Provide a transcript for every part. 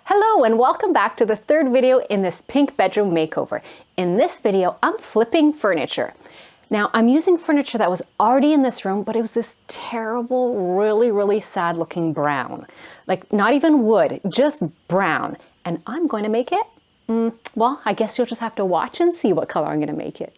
Hello and welcome back to the third video in this pink bedroom makeover. In this video, I'm flipping furniture. Now, I'm using furniture that was already in this room, but it was this terrible, really sad looking brown. Like not even wood, just brown. And I'm going to make it, well, I guess you'll just have to watch and see what color I'm going to make it.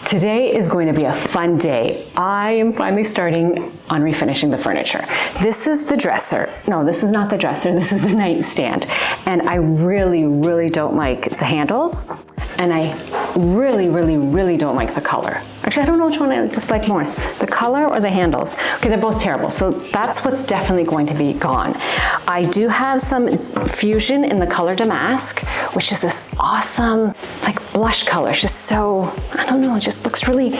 Today is going to be a fun day. I am finally starting on refinishing the furniture. This is the dresser. No, this is not the dresser. This is the nightstand. And I really don't like the handles. And I really don't like the color. Actually, I don't know which one I dislike more, the color or the handles. Okay, they're both terrible. So that's what's definitely going to be gone. I do have some fusion in the color Damask, which is this awesome, like blush color. It's just so, I don't know, it just looks really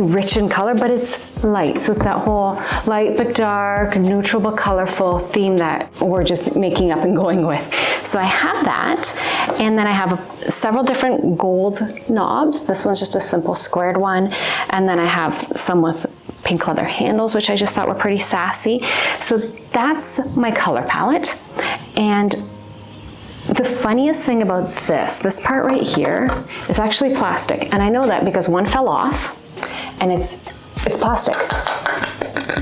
rich in color, but it's light. So it's that whole light but dark, neutral but colorful theme that we're just making up and going with. So I have that, and then I have several different gold knobs. This one's just a simple squared one, and then I have some with pink leather handles, which I just thought were pretty sassy. So that's my color palette. And the funniest thing about this part right here is actually plastic. And I know that because one fell off, and it's plastic.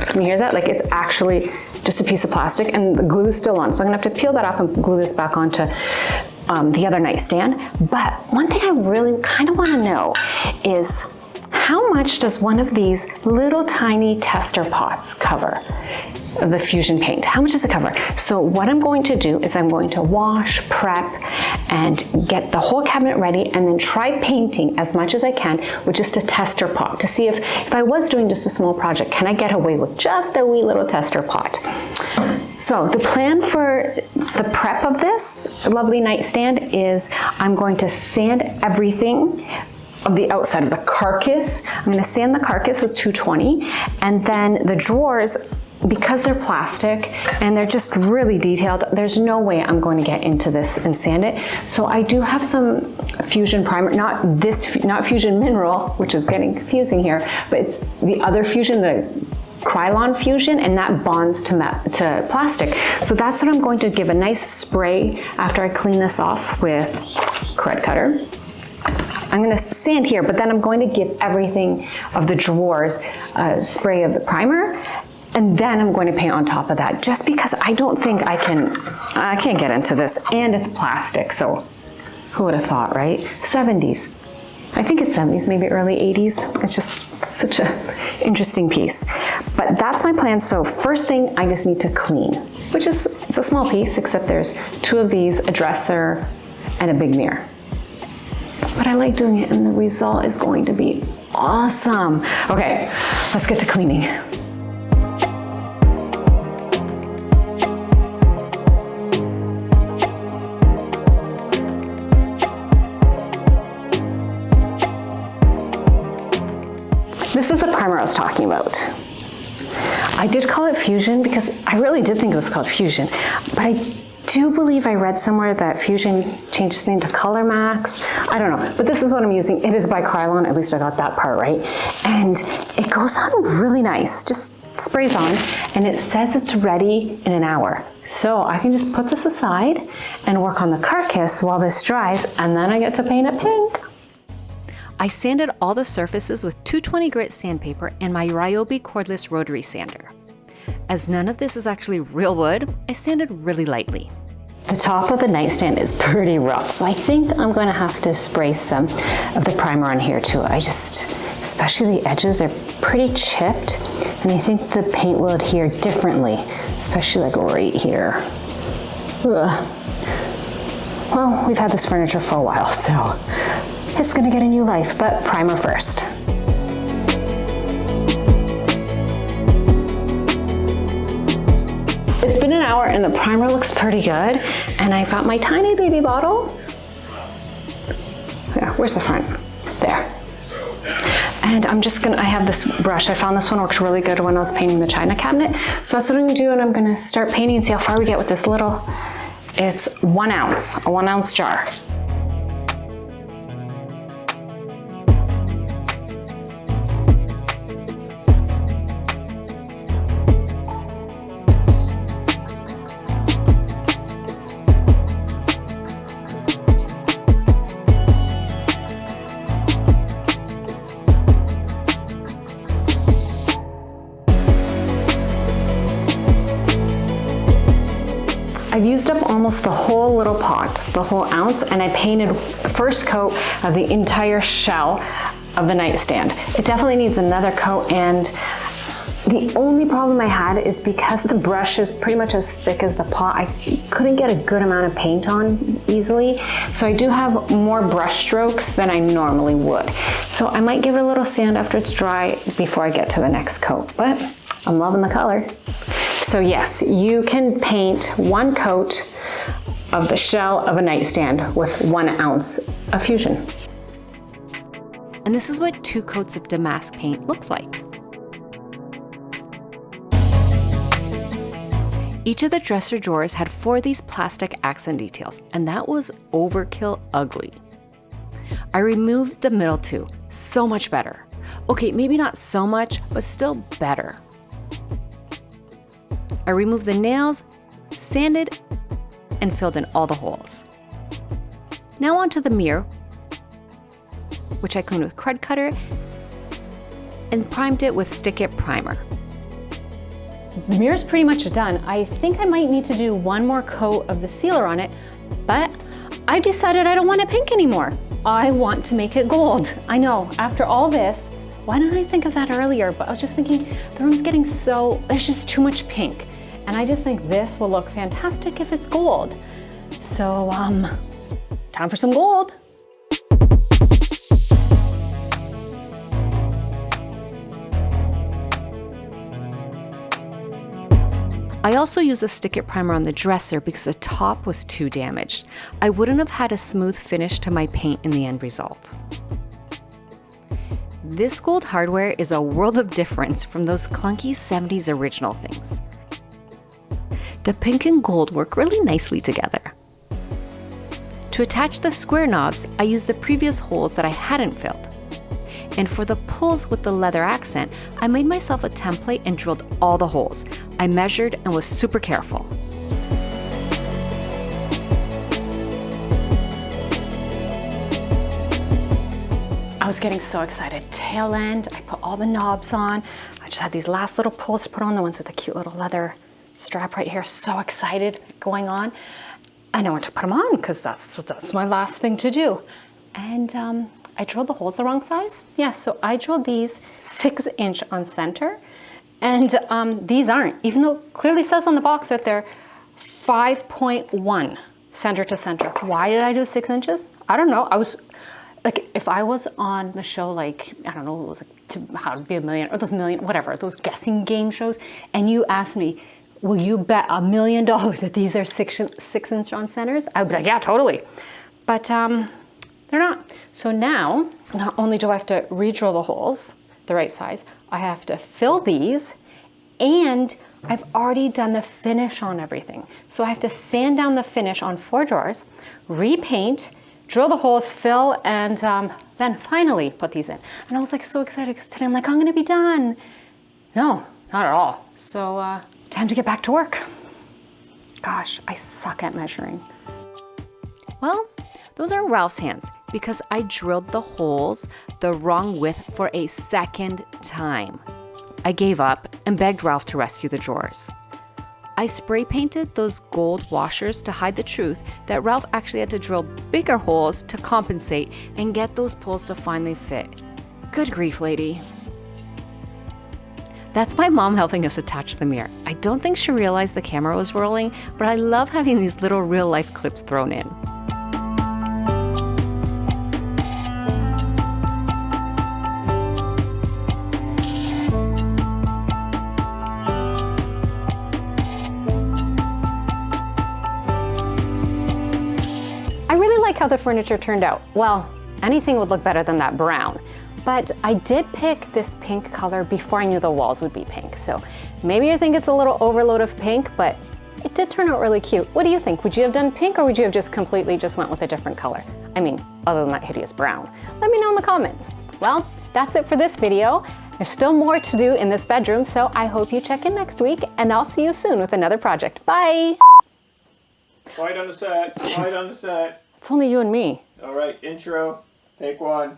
Can you hear that? Like it's actually just a piece of plastic, and the glue's still on. So I'm gonna have to peel that off and glue this back onto the other nightstand. But one thing I really kind of wanna know is how much does one of these little tiny tester pots cover? The fusion paint, how much does it cover? So what I'm going to do is I'm going to wash, prep, and get the whole cabinet ready, and then try painting as much as I can with just a tester pot to see if I was doing just a small project, can I get away with just a wee little tester pot? So the plan for the prep of this lovely nightstand is I'm going to sand everything of the outside of the carcass. I'm going to sand the carcass with 220, and then the drawers, because they're plastic and they're just really detailed, there's no way I'm going to get into this and sand it. So I do have some fusion primer, not fusion mineral, which is getting confusing here, but it's the other fusion, the Krylon fusion, and that bonds to plastic. So that's what I'm going to give a nice spray after I clean this off with Cred Cutter. I'm going to sand here, but then I'm going to give everything of the drawers a spray of the primer. And then I'm going to paint on top of that, just because I don't think I can't get into this, and it's plastic, so who would have thought, right? 70s. I think it's 70s, maybe early 80s. It's just such an interesting piece. But that's my plan. So first thing, I just need to clean, which is, it's a small piece, except there's two of these, a dresser, and a big mirror. But I like doing it, and the result is going to be awesome. Okay, let's get to cleaning. This is the primer I was talking about. I did call it Fusion because I really did think it was called Fusion, but I do believe I read somewhere that Fusion changed its name to Color Max. I don't know, but this is what I'm using. It is by Krylon, at least I got that part right. And it goes on really nice, just sprays on, and it says it's ready in an hour. So I can just put this aside and work on the carcass while this dries, and then I get to paint it pink. I sanded all the surfaces with 220 grit sandpaper and my Ryobi cordless rotary sander. As none of this is actually real wood, I sanded really lightly. The top of the nightstand is pretty rough, so I think I'm going to have to spray some of the primer on here too. Especially the edges, they're pretty chipped, and I think the paint will adhere differently, especially like right here. Ugh. Well, we've had this furniture for a while, so it's gonna get a new life, but primer first. It's been an hour and the primer looks pretty good, and I've got my tiny baby bottle. Yeah, where's the front? There. And I have this brush. I found this one works really good when I was painting the china cabinet. So that's what I'm gonna do, and I'm gonna start painting and see how far we get with this little, it's 1 ounce, a 1 ounce jar. I've used up almost the whole little pot, the whole ounce, and I painted the first coat of the entire shell of the nightstand. It definitely needs another coat, and the only problem I had is because the brush is pretty much as thick as the pot, I couldn't get a good amount of paint on easily. So I do have more brush strokes than I normally would. So I might give it a little sand after it's dry before I get to the next coat, but I'm loving the color. So yes, you can paint one coat of the shell of a nightstand with 1 ounce of Fusion. And this is what 2 coats of Damask paint looks like. Each of the dresser drawers had 4 of these plastic accent details, and that was overkill ugly. I removed the middle 2, so much better. Okay, maybe not so much, but still better. I removed the nails, sanded, and filled in all the holes. Now onto the mirror, which I cleaned with Crud Cutter and primed it with Stick It Primer. The mirror's pretty much done. I think I might need to do 1 more coat of the sealer on it, but I decided I don't want it pink anymore. I want to make it gold. I know, after all this, why didn't I think of that earlier? But I was just thinking, the room's getting there's just too much pink. And I just think this will look fantastic if it's gold. So, time for some gold. I also used a Stick It Primer on the dresser because the top was too damaged. I wouldn't have had a smooth finish to my paint in the end result. This gold hardware is a world of difference from those clunky 70s original things. The pink and gold work really nicely together. To attach the square knobs, I used the previous holes that I hadn't filled. And for the pulls with the leather accent, I made myself a template and drilled all the holes. I measured and was super careful. I was getting so excited. Tail end, I put all the knobs on. I just had these last little pulls to put on, the ones with the cute little leather strap right here. So excited going on. And I went to put them on because that's my last thing to do. And I drilled the holes the wrong size. Yeah, so I drilled these 6-inch on center, and these aren't, even though it clearly says on the box that they're 5.1 center to center. Why did I do 6 inches? I don't know. I was like, if I was on the show, like, I don't know, it was like How to Be a Millionaire, or those guessing game shows, and you asked me, will you bet $1 million that these are 6-inch on centers? I'd be like, yeah, totally. But they're not. So now, not only do I have to re-drill the holes the right size, I have to fill these, and I've already done the finish on everything. So I have to sand down the finish on 4 drawers, repaint, drill the holes, fill, and then finally put these in. And I was like so excited because today I'm like, I'm gonna be done. No, not at all. So time to get back to work. Gosh, I suck at measuring. Well, those are Ralph's hands because I drilled the holes the wrong width for a second time. I gave up and begged Ralph to rescue the drawers. I spray painted those gold washers to hide the truth that Ralph actually had to drill bigger holes to compensate and get those pulls to finally fit. Good grief, lady. That's my mom helping us attach the mirror. I don't think she realized the camera was rolling, but I love having these little real-life clips thrown in. How the furniture turned out. Well, anything would look better than that brown, but I did pick this pink color before I knew the walls would be pink. So maybe you think it's a little overload of pink, but it did turn out really cute. What do you think? Would you have done pink, or would you have just completely went with a different color? I mean, other than that hideous brown. Let me know in the comments. Well, that's it for this video. There's still more to do in this bedroom, so I hope you check in next week, and I'll see you soon with another project. Bye! Quiet on the set, quiet on the set. It's only you and me. All right, intro, take 1.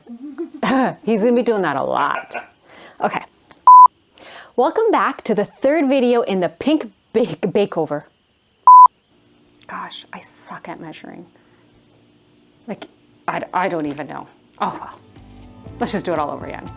He's gonna be doing that a lot. Okay. Welcome back to the 3rd video in the pink makeover. gosh, I suck at measuring. Like, I don't even know. Oh well, let's just do it all over again.